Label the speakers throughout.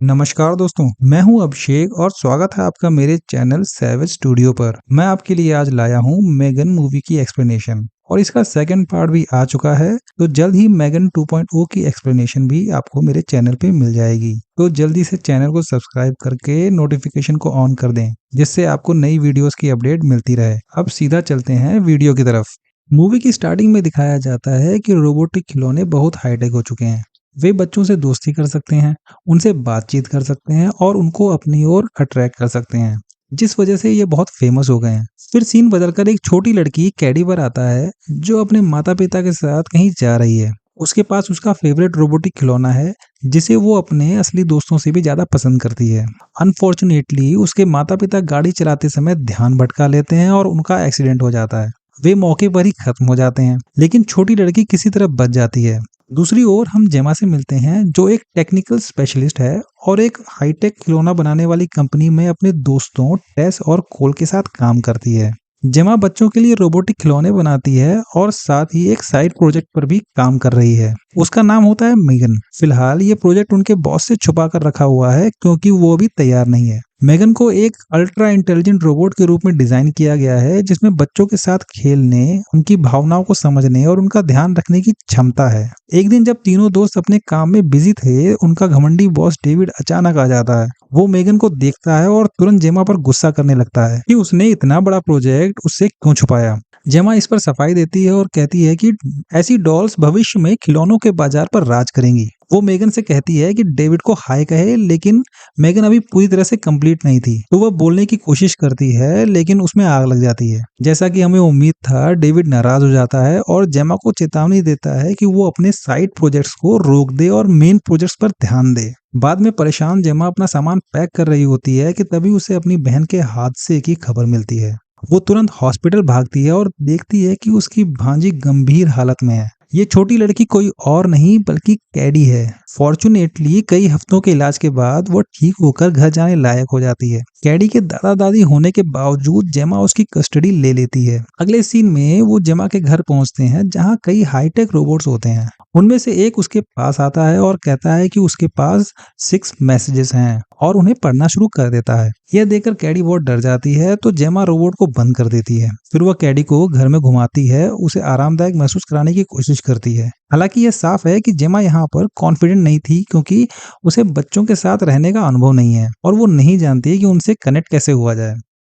Speaker 1: नमस्कार दोस्तों, मैं हूं अभिषेक और स्वागत है आपका मेरे चैनल सैवेज स्टूडियो पर। मैं आपके लिए आज लाया हूं मेगन मूवी की एक्सप्लेनेशन और इसका सेकंड पार्ट भी आ चुका है। तो जल्द ही मेगन 2.0 की एक्सप्लेनेशन भी आपको मेरे चैनल पे मिल जाएगी। तो जल्दी से चैनल को सब्सक्राइब करके नोटिफिकेशन को ऑन कर दें, जिससे आपको नई वीडियोस की अपडेट मिलती रहे। अब सीधा चलते हैं वीडियो की तरफ। मूवी की स्टार्टिंग में दिखाया जाता है कि रोबोटिक खिलौने बहुत हाईटेक हो चुके हैं। वे बच्चों से दोस्ती कर सकते हैं, उनसे बातचीत कर सकते हैं और उनको अपनी ओर अट्रैक्ट कर सकते हैं, जिस वजह से ये बहुत फेमस हो गए हैं। फिर सीन बदलकर एक छोटी लड़की कैडी पर आता है, जो अपने माता पिता के साथ कहीं जा रही है। उसके पास उसका फेवरेट रोबोटिक खिलौना है, जिसे वो अपने असली दोस्तों से भी ज्यादा पसंद करती है। अनफॉर्चुनेटली उसके माता पिता गाड़ी चलाते समय ध्यान भटका लेते हैं और उनका एक्सीडेंट हो जाता है। वे मौके पर ही खत्म हो जाते हैं, लेकिन छोटी लड़की किसी तरह बच जाती है। दूसरी ओर हम जेमा से मिलते हैं, जो एक टेक्निकल स्पेशलिस्ट है और एक हाईटेक खिलौना बनाने वाली कंपनी में अपने दोस्तों टेस और कोल के साथ काम करती है। जेमा बच्चों के लिए रोबोटिक खिलौने बनाती है और साथ ही एक साइड प्रोजेक्ट पर भी काम कर रही है। उसका नाम होता है मेगन। फिलहाल ये प्रोजेक्ट उनके बॉस से छुपा कर रखा हुआ है, क्योंकि वो अभी तैयार नहीं है। मेगन को एक अल्ट्रा इंटेलिजेंट रोबोट के रूप में डिजाइन किया गया है, जिसमें बच्चों के साथ खेलने, उनकी भावनाओं को समझने और उनका ध्यान रखने की क्षमता है। एक दिन जब तीनों दोस्त अपने काम में बिजी थे, उनका घमंडी बॉस डेविड अचानक आ जाता है। वो मेगन को देखता है और तुरंत जेमा पर गुस्सा करने लगता है कि उसने इतना बड़ा प्रोजेक्ट उससे क्यों छुपाया। जेमा इस पर सफाई देती है और कहती है कि ऐसी डॉल्स भविष्य में खिलौनों के बाजार पर राज करेंगी। वो मेगन से कहती है कि डेविड को हाय कहे, लेकिन मेगन अभी पूरी तरह से कंप्लीट नहीं थी। तो वह बोलने की कोशिश करती है, लेकिन उसमें आग लग जाती है। जैसा कि हमें उम्मीद था, डेविड नाराज हो जाता है और जेमा को चेतावनी देता है कि वो अपने साइड प्रोजेक्ट्स को रोक दे और मेन प्रोजेक्ट्स पर ध्यान दे। बाद में परेशान जेमा अपना सामान पैक कर रही होती है कि तभी उसे अपनी बहन के हादसे की खबर मिलती है। वो तुरंत हॉस्पिटल भागती है और देखती है कि उसकी भांजी गंभीर हालत में है। ये छोटी लड़की कोई और नहीं बल्कि कैडी है। फॉर्चुनेटली कई हफ्तों के इलाज के बाद वो ठीक होकर घर जाने लायक हो जाती है। कैडी के दादा दादी होने के बावजूद जेमा उसकी कस्टडी ले लेती है। अगले सीन में वो जेमा के घर पहुंचते हैं, जहां कई हाईटेक रोबोट्स होते हैं। उनमें से एक उसके पास आता है और कहता है कि उसके पास 6 मैसेजेस हैं और उन्हें पढ़ना शुरू कर देता है। यह देखकर कैडी बहुत डर जाती है, तो जेमा रोबोट को बंद कर देती है। फिर वह कैडी को घर में घुमाती है, उसे आरामदायक महसूस कराने की कोशिश करती है। हालांकि यह साफ है कि जेमा यहाँ पर कॉन्फिडेंट नहीं थी, क्योंकि उसे बच्चों के साथ रहने का अनुभव नहीं है और वो नहीं जानती कि उनसे कनेक्ट कैसे हुआ जाए।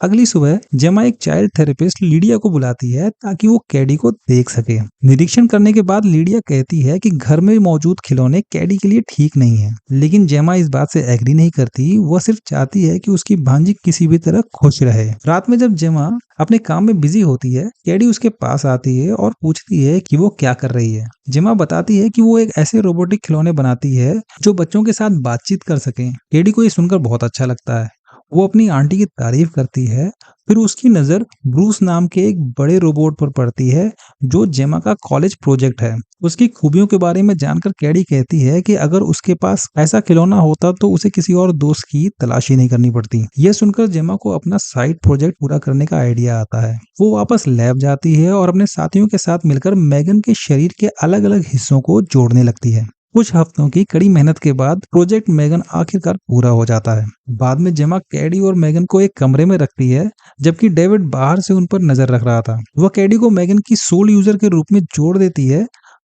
Speaker 1: अगली सुबह जेमा एक चाइल्ड थेरेपिस्ट लीडिया को बुलाती है, ताकि वो कैडी को देख सके। निरीक्षण करने के बाद लीडिया कहती है कि घर में मौजूद खिलौने कैडी के लिए ठीक नहीं है, लेकिन जेमा इस बात से एग्री नहीं करती। वह सिर्फ चाहती है कि उसकी भांजी किसी भी तरह खुश रहे। रात में जब जेमा अपने काम में बिजी होती है, कैडी उसके पास आती है और पूछती है कि वो क्या कर रही है। जेमा बताती है कि वो एक ऐसे रोबोटिक खिलौने बनाती है जो बच्चों के साथ बातचीत कर सके। कैडी को ये सुनकर बहुत अच्छा लगता है। वो अपनी आंटी की तारीफ करती है। फिर उसकी नजर ब्रूस नाम के एक बड़े रोबोट पर पड़ती है, जो जेमा का कॉलेज प्रोजेक्ट है। उसकी खूबियों के बारे में जानकर कैडी कहती है कि अगर उसके पास ऐसा खिलौना होता तो उसे किसी और दोस्त की तलाश ही नहीं करनी पड़ती। यह सुनकर जेमा को अपना साइड प्रोजेक्ट पूरा करने का आइडिया आता है। वो वापस लैब जाती है और अपने साथियों के साथ मिलकर मेगन के शरीर के अलग अलग हिस्सों को जोड़ने लगती है। कुछ हफ्तों की कड़ी मेहनत के बाद प्रोजेक्ट मेगन आखिरकार पूरा हो जाता है। बाद में जेमा कैडी और मेगन को एक कमरे में रखती है, जबकि डेविड बाहर से उन पर नजर रख रहा था। वह कैडी को मेगन की सोल यूजर के रूप में जोड़ देती है।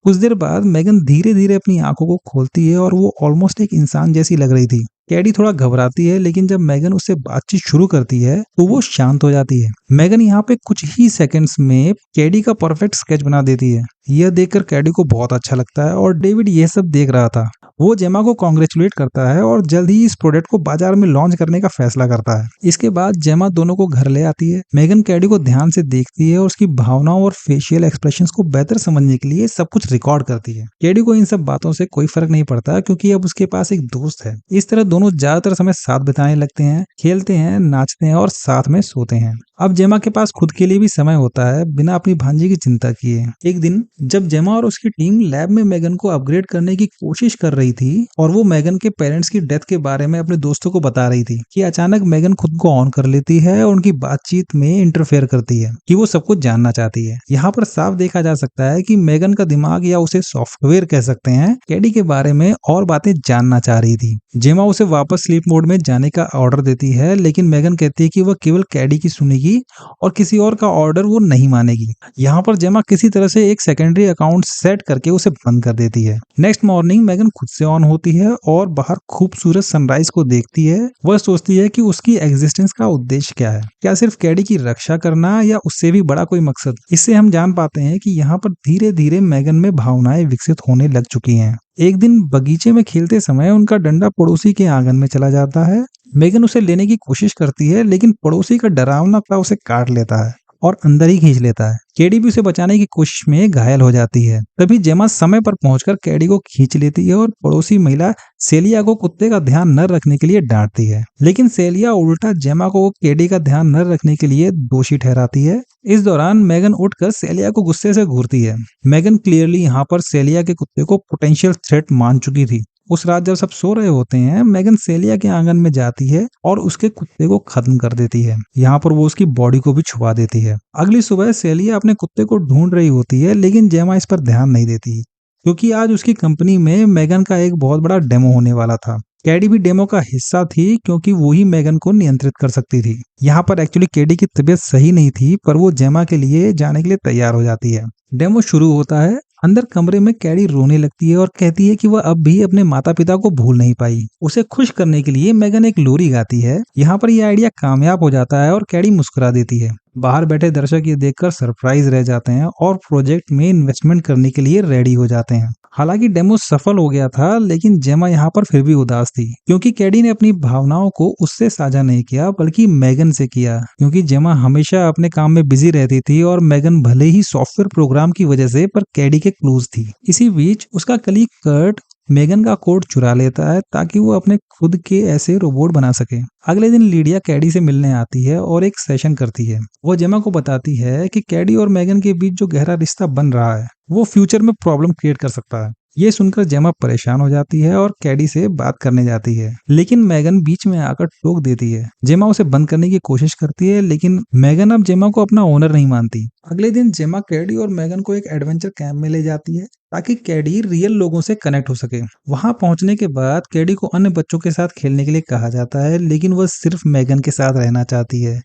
Speaker 1: कुछ देर बाद मेगन धीरे धीरे अपनी आंखों को खोलती है और वो ऑलमोस्ट एक इंसान जैसी लग रही थी। कैडी थोड़ा घबराती है, लेकिन जब मेगन उससे बातचीत शुरू करती है तो वो शांत हो जाती है। मेगन यहाँ पे कुछ ही सेकंड्स में कैडी का परफेक्ट स्केच बना देती है। यह देखकर कैडी को बहुत अच्छा लगता है और डेविड यह सब देख रहा था। वो जेमा को कॉन्ग्रेचुलेट करता है और जल्द ही इस प्रोडक्ट को बाजार में लॉन्च करने का फैसला करता है। इसके बाद जेमा दोनों को घर ले आती है। मेगन कैडी को ध्यान से देखती है और उसकी भावनाओं और फेशियल एक्सप्रेशंस को बेहतर समझने के लिए सब कुछ रिकॉर्ड करती है। कैडी को इन सब बातों से कोई फर्क नहीं पड़ता, क्योंकि अब उसके पास एक दोस्त है। इस तरह दोनों ज्यादातर समय साथ बिताने लगते हैं, खेलते हैं, नाचते हैं और साथ में सोते हैं। अब जेमा के पास खुद के लिए भी समय होता है, बिना अपनी भांजी की चिंता किए। एक दिन जब जेमा और उसकी टीम लैब में मेगन को अपग्रेड करने की कोशिश कर रही रही थी और वो मेगन के पेरेंट्स की डेथ के बारे में अपने दोस्तों को बता रही थी कि अचानक मेगन खुद को ऑन कर लेती है और उनकी बातचीत में इंटरफेयर करती है कि वो सब कुछ जानना चाहती है। यहाँ पर साफ देखा जा सकता है कि मेगन का दिमाग या उसे सॉफ्टवेयर कह सकते हैं, कैडी के बारे में और बातें जानना चाह रही थी। जेमा उसे वापस स्लीप मोड में जाने का ऑर्डर देती है, लेकिन मेगन कहती है कि वह केवल कैडी की सुनेगी और किसी और का ऑर्डर वो नहीं मानेगी। यहाँ पर जेमा किसी तरह से एक सेकेंडरी अकाउंट सेट करके उसे बंद कर देती है। नेक्स्ट मॉर्निंग मेगन खुद से ऑन होती है और बाहर खूबसूरत सनराइज को देखती है। वह सोचती है कि उसकी एग्जिस्टेंस का उद्देश्य क्या है, क्या सिर्फ कैडी की रक्षा करना या उससे भी बड़ा कोई मकसद। इससे हम जान पाते हैं कि यहाँ पर धीरे धीरे मेगन में भावनाएं विकसित होने लग चुकी हैं। एक दिन बगीचे में खेलते समय उनका डंडा पड़ोसी के आंगन में चला जाता है। मेगन उसे लेने की कोशिश करती है, लेकिन पड़ोसी का डरावना सा उसे काट लेता है और अंदर ही खींच लेता है। कैडी भी उसे बचाने की कोशिश में घायल हो जाती है। तभी जेमा समय पर पहुंचकर कैडी को खींच लेती है और पड़ोसी महिला सेलिया को कुत्ते का ध्यान न रखने के लिए डांटती है, लेकिन सेलिया उल्टा जेमा को कैडी का ध्यान न रखने के लिए दोषी ठहराती है। इस दौरान मेगन उठकर सेलिया को गुस्से से घूरती है। मेगन क्लियरली यहाँ पर सेलिया के कुत्ते को पोटेंशियल थ्रेट मान चुकी थी। उस रात जब सब सो रहे होते हैं, मेगन सेलिया के आंगन में जाती है और उसके कुत्ते को खत्म कर देती है। यहाँ पर वो उसकी बॉडी को भी छुपा देती है। अगली सुबह सेलिया अपने कुत्ते को ढूंढ रही होती है, लेकिन जेमा इस पर ध्यान नहीं देती क्योंकि आज उसकी कंपनी में मेगन का एक बहुत बड़ा डेमो होने वाला था। कैडी भी डेमो का हिस्सा थी क्योंकि वो ही मेगन को नियंत्रित कर सकती थी। यहाँ पर एक्चुअली कैडी की तबीयत सही नहीं थी, पर वो जेमा के लिए जाने के लिए तैयार हो जाती है। डेमो शुरू होता है। अंदर कमरे में कैडी रोने लगती है और कहती है कि वह अब भी अपने माता पिता को भूल नहीं पाई। उसे खुश करने के लिए मेगन एक लोरी गाती है। यहाँ पर यह आइडिया कामयाब हो जाता है और कैडी मुस्कुरा देती है। बाहर बैठे दर्शक ये देखकर सरप्राइज रह जाते हैं और प्रोजेक्ट में इन्वेस्टमेंट करने के लिए रेडी हो जाते हैं। हालांकि डेमो सफल हो गया था, लेकिन जेमा यहाँ पर फिर भी उदास थी क्योंकि कैडी ने अपनी भावनाओं को उससे साझा नहीं किया बल्कि मेगन से किया, क्योंकि जेमा हमेशा अपने काम में बिजी रहती थी और मेगन भले ही सॉफ्टवेयर प्रोग्राम की वजह से पर कैडी के क्लोज थी। इसी बीच उसका कलीग कर्ट मेगन का कोड चुरा लेता है ताकि वो अपने खुद के ऐसे रोबोट बना सके। अगले दिन लीडिया कैडी से मिलने आती है और एक सेशन करती है। वो जेमा को बताती है कि कैडी और मेगन के बीच जो गहरा रिश्ता बन रहा है वो फ्यूचर में प्रॉब्लम क्रिएट कर सकता है। ये सुनकर जेमा परेशान हो जाती है और कैडी से बात करने जाती है, लेकिन मेगन बीच में आकर टोक देती है। जेमा उसे बंद करने की कोशिश करती है, लेकिन मेगन अब जेमा को अपना ओनर नहीं मानती। अगले दिन जेमा कैडी और मेगन को एक एडवेंचर कैंप में ले जाती है ताकि कैडी रियल लोगों से कनेक्ट हो सके। वहां पहुंचने के बाद कैडी को अन्य बच्चों के साथ खेलने के लिए कहा जाता है, लेकिन वह सिर्फ मेगन के साथ रहना चाहती है।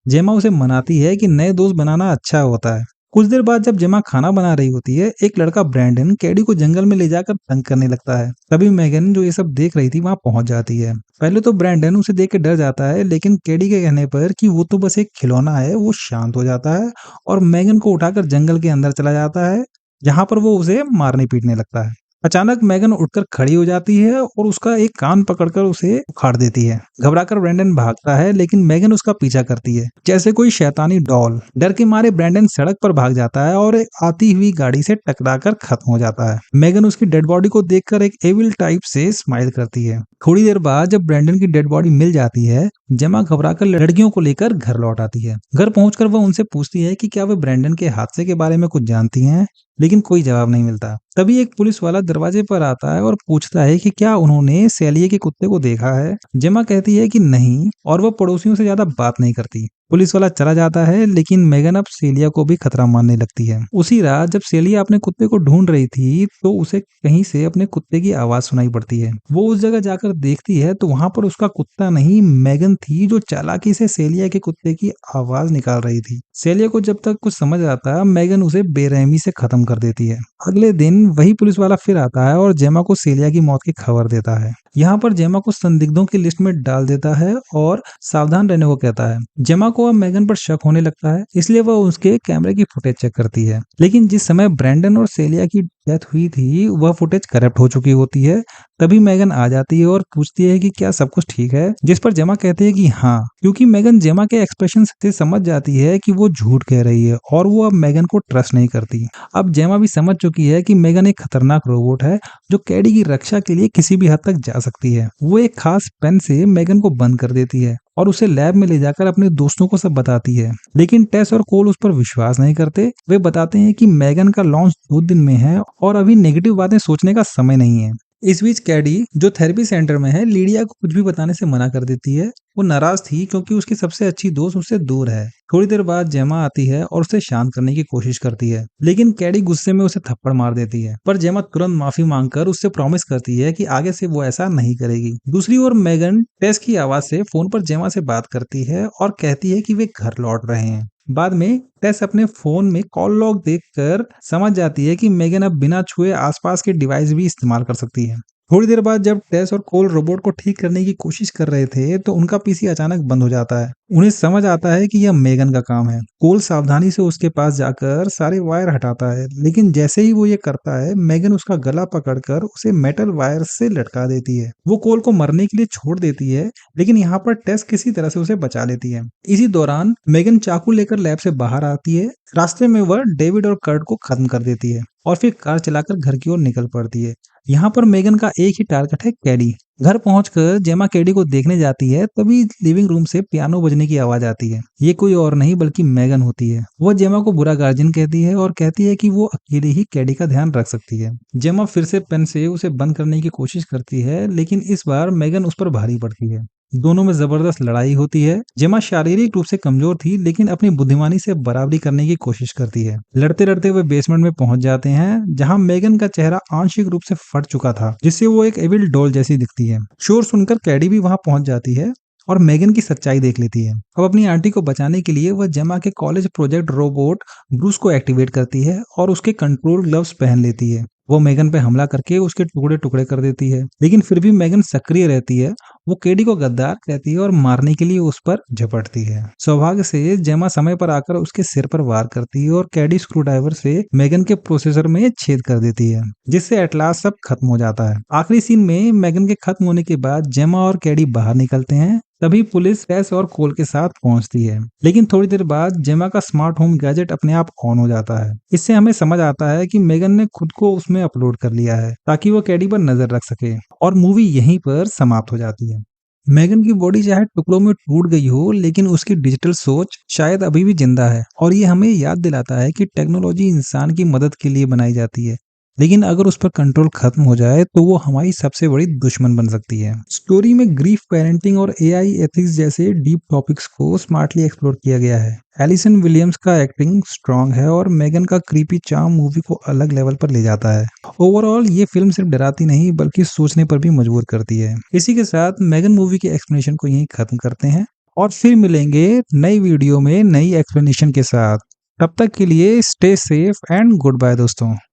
Speaker 1: जेमा उसे मनाती है कि नए दोस्त बनाना अच्छा होता है। कुछ देर बाद जब जेमा खाना बना रही होती है, एक लड़का ब्रैंडन कैडी को जंगल में ले जाकर तंग करने लगता है। तभी मेगन जो ये सब देख रही थी वहां पहुंच जाती है। पहले तो ब्रैंडन उसे देख के डर जाता है, लेकिन कैडी के कहने पर कि वो तो बस एक खिलौना है, वो शांत हो जाता है और मेगन को उठाकर जंगल के अंदर चला जाता है, जहां पर वो उसे मारने पीटने लगता है। अचानक मेगन उठकर खड़ी हो जाती है और उसका एक कान पकड़कर उसे उखाड़ देती है। घबराकर ब्रैंडन भागता है, लेकिन मेगन उसका पीछा करती है जैसे कोई शैतानी डॉल। डर के मारे ब्रैंडन सड़क पर भाग जाता है और एक आती हुई गाड़ी से टकराकर खत्म हो जाता है। मेगन उसकी डेड बॉडी को देखकर एक एविल टाइप से स्माइल करती है। थोड़ी देर बाद जब ब्रैंडन की डेड बॉडी मिल जाती है, जेमा घबराकर लड़कियों को लेकर घर लौट आती है। घर पहुंचकर वह उनसे पूछती है कि क्या वे ब्रैंडन के हादसे के बारे में कुछ जानती हैं, लेकिन कोई जवाब नहीं मिलता। तभी एक पुलिस वाला दरवाजे पर आता है और पूछता है कि क्या उन्होंने सेलिया के कुत्ते को देखा है। जेमा कहती है कि नहीं और वह पड़ोसियों से ज्यादा बात नहीं करती। पुलिस वाला चला जाता है, लेकिन मेगन अब सेलिया को भी खतरा मानने लगती है। उसी रात जब सेलिया अपने कुत्ते को ढूंढ रही थी, तो उसे कहीं से अपने कुत्ते की आवाज सुनाई पड़ती है। वो उस जगह जाकर देखती है तो वहां पर उसका कुत्ता नहीं, मेगन थी जो चालाकी से सेलिया के कुत्ते की आवाज निकाल रही थी। सेलिया को जब तक कुछ समझ आता, मेगन उसे बेरहमी से खत्म कर देती है। अगले दिन वही पुलिस वाला फिर आता है और जेमा को सेलिया की मौत की खबर देता है। यहाँ पर जेमा को संदिग्धों की लिस्ट में डाल देता है और सावधान रहने को कहता है। जेमा को अब मेगन पर शक होने लगता है, इसलिए वह उसके कैमरे की फुटेज चेक करती है। लेकिन जिस समय ब्रैंडन और सेलिया की डेथ हुई थी, वह फुटेज करप्ट हो चुकी होती है। तभी मेगन आ जाती है और पूछती है कि क्या सब कुछ ठीक है, जिस पर जेमा कहती है कि हाँ, क्योंकि मेगन जेमा के एक्सप्रेशन से समझ जाती है कि वो झूठ कह रही है और वो अब मेगन को ट्रस्ट नहीं करती। अब जेमा भी समझ चुकी है कि मेगन एक खतरनाक रोबोट है जो कैडी की रक्षा के लिए किसी भी हद तक जा सकती है। वो एक खास पेन से मेगन को बंद कर देती है और उसे लैब में ले जाकर अपने दोस्तों को सब बताती है, लेकिन टेस और कोल उस पर विश्वास नहीं करते। वे बताते हैं कि मेगन का लॉन्च 2 दिन में है और अभी नेगेटिव बातें सोचने का समय नहीं है। इस बीच कैडी जो थेरेपी सेंटर में है लीडिया को कुछ भी बताने से मना कर देती है। वो नाराज थी क्योंकि उसकी सबसे अच्छी दोस्त उससे दूर है। थोड़ी देर बाद जेमा आती है और उसे शांत करने की कोशिश करती है, लेकिन कैडी गुस्से में उसे थप्पड़ मार देती है। पर जेमा तुरंत माफी मांगकर उससे प्रॉमिस करती है कि आगे से वो ऐसा नहीं करेगी। दूसरी ओर मेगन टेस की आवाज से फोन पर जेमा से बात करती है और कहती है कि वे घर लौट रहे हैं। बाद में टेस अपने फोन में कॉल लॉग देखकर समझ जाती है कि मेगन अब बिना छुए आसपास के डिवाइस भी इस्तेमाल कर सकती है। थोड़ी देर बाद जब टेस और कोल रोबोट को ठीक करने की कोशिश कर रहे थे तो उनका पीसी अचानक बंद हो जाता है। उन्हें समझ आता है कि यह मेगन का काम है। कोल सावधानी से उसके पास जाकर सारे वायर हटाता है, लेकिन जैसे ही वो ये करता है मेगन उसका गला पकड़कर उसे मेटल वायर से लटका देती है। वो कोल को मरने के लिए छोड़ देती है, लेकिन यहाँ पर टेस किसी तरह से उसे बचा लेती है। इसी दौरान मेगन चाकू लेकर लैब से बाहर आती है। रास्ते में वह डेविड और कर्ट को खत्म कर देती है और फिर कार चलाकर घर की ओर निकल पड़ती है। यहाँ पर मेगन का एक ही टारगेट है, कैडी। घर पहुंचकर जेमा कैडी को देखने जाती है, तभी लिविंग रूम से पियानो बजने की आवाज आती है। ये कोई और नहीं बल्कि मेगन होती है। वह जेमा को बुरा गार्जियन कहती है और कहती है कि वो अकेले ही कैडी का ध्यान रख सकती है। जेमा फिर से पेन से उसे बंद करने की कोशिश करती है, लेकिन इस बार मेगन उस पर भारी पड़ती है। दोनों में जबरदस्त लड़ाई होती है। जेमा शारीरिक रूप से कमजोर थी, लेकिन अपनी बुद्धिमानी से बराबरी करने की कोशिश करती है। लड़ते लड़ते वे बेसमेंट में पहुंच जाते हैं, जहां मेगन का चेहरा आंशिक रूप से फट चुका था, जिससे वो एक एविल डॉल जैसी दिखती है। शोर सुनकर कैडी भी वहां पहुंच जाती है और मेगन की सच्चाई देख लेती है। अब अपनी आंटी को बचाने के लिए वह जेमा के कॉलेज प्रोजेक्ट रोबोट ब्रूस को एक्टिवेट करती है और उसके कंट्रोल ग्लव्स पहन लेती है। वो मेगन पे हमला करके उसके टुकड़े टुकड़े कर देती है, लेकिन फिर भी मेगन सक्रिय रहती है। वो केडी को गद्दार कहती है और मारने के लिए उस पर झपटती है। सौभाग्य से जेमा समय पर आकर उसके सिर पर वार करती है और कैडी स्क्रू ड्राइवर से मेगन के प्रोसेसर में छेद कर देती है, जिससे एट लास्ट सब खत्म हो जाता है। आखिरी सीन में मेगन के खत्म होने के बाद जेमा और कैडी बाहर निकलते हैं। तभी पुलिस टेस और कोल के साथ पहुंचती है, लेकिन थोड़ी देर बाद जेमा का स्मार्ट होम गैजेट अपने आप ऑन हो जाता है। इससे हमें समझ आता है कि मेगन ने खुद को उसमें अपलोड कर लिया है ताकि वो कैडी पर नजर रख सके, और मूवी यहीं पर समाप्त हो जाती है। मेगन की बॉडी चाहे टुकड़ों में टूट गई हो, लेकिन उसकी डिजिटल सोच शायद अभी भी जिंदा है, और ये हमें याद दिलाता है कि टेक्नोलॉजी इंसान की मदद के लिए बनाई जाती है, लेकिन अगर उस पर कंट्रोल खत्म हो जाए तो वो हमारी सबसे बड़ी दुश्मन बन सकती है। स्टोरी में ग्रीफ पेरेंटिंग और एआई एथिक्स जैसे डीप टॉपिक्स को स्मार्टली एक्सप्लोर किया गया है। एलिसन विलियम्स का एक्टिंग स्ट्रांग है और मेगन का क्रीपी चार्म मूवी को अलग लेवल पर ले जाता है। ओवरऑल ये फिल्म सिर्फ डराती नहीं बल्कि सोचने पर भी मजबूर करती है। इसी के साथ मेगन मूवी के एक्सप्लेनेशन को यहीं खत्म करते हैं और फिर मिलेंगे नई वीडियो में नई एक्सप्लेनेशन के साथ। तब तक के लिए stay safe and goodbye दोस्तों।